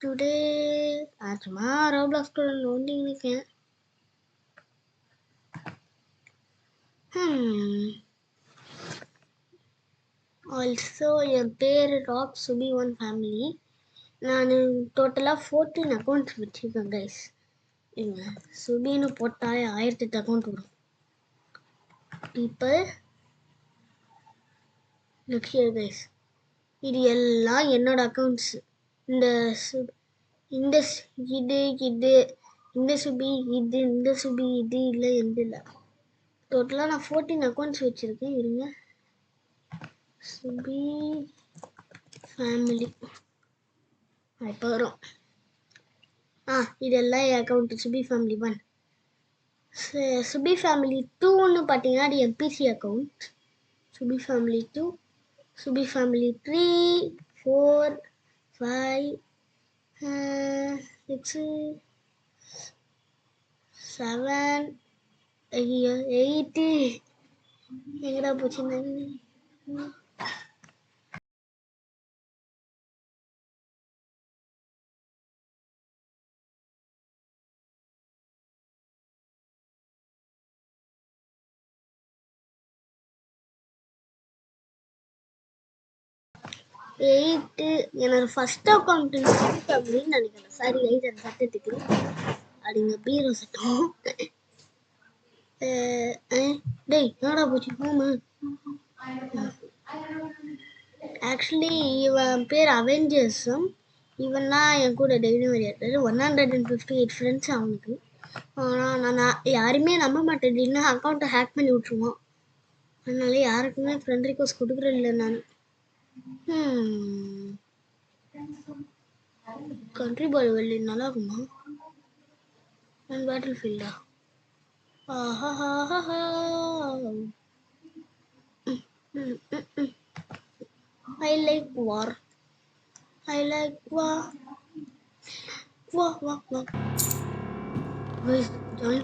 Today நான் சும்மா Roblox கூட நோண்டின்னு இருக்கேன். ஆல்சோ என் பேர் ராக் சுபி ஒன் ஃபேமிலி. நான் டோட்டலாக 14 அக்கௌண்ட்ஸ் வச்சுருக்கேன் கைஸ். இல்லைங்க, சுபின்னு போட்டாலே 1008 அக்கௌண்ட் வரும். பீப்புள் லுக் ஹியர் கைஸ், இது எல்லாம் என்னோட அக்கௌண்ட்ஸ். இந்த இந்த இது இது இந்த சுபி இது இந்த சுபி இது இல்லை எந்த இல்லை. டோட்டலாக நான் 14 அக்கௌண்ட்ஸ் வச்சுருக்கேன். இருங்க, சுபி ஃபேமிலி இப்போ வரும். இதெல்லாம் என் அக்கௌண்ட். சுபி ஃபேமிலி 1, சுபி ஃபேமிலி 2ன்னு பார்த்தீங்கன்னா அது எம்பிசி அக்கௌண்ட். சுபி ஃபேமிலி 2, சுபி ஃபேமிலி 3, 4, 5, 6, 7, 8 எங்கடா போச்சுன்னு. என்னோட ஃபர்ஸ்ட் அக்கௌண்ட் அப்படின்னு நினைக்கிறேன். சாரி லைட் அந்த சட்டத்துக்கு அப்படிங்க பீரோ சட்டம். டேய் என்னடா போச்சு போமா. ஆக்சுவலி இவன் பேர் அவெஞ்சர்ஸும். இவன்னா என் கூட டெய்லி விளையாடுறது. 158 ஃப்ரெண்ட்ஸ் அவனுக்கு. ஆனால் நான் யாருமே நம்ப மாட்டேன். இல்லைன்னா அக்கௌண்ட்டை ஹேக் பண்ணி விட்ருவான். அதனால யாருக்குமே ஃப்ரெண்ட் ரிக்வஸ்ட் கொடுக்குறது இல்லை நான். கண்ட்ரி பாய் வெள்ளி நல்லா இருக்குமா? நான் battle ஃபீல்டா? I like war. I like war. War. Guys, join.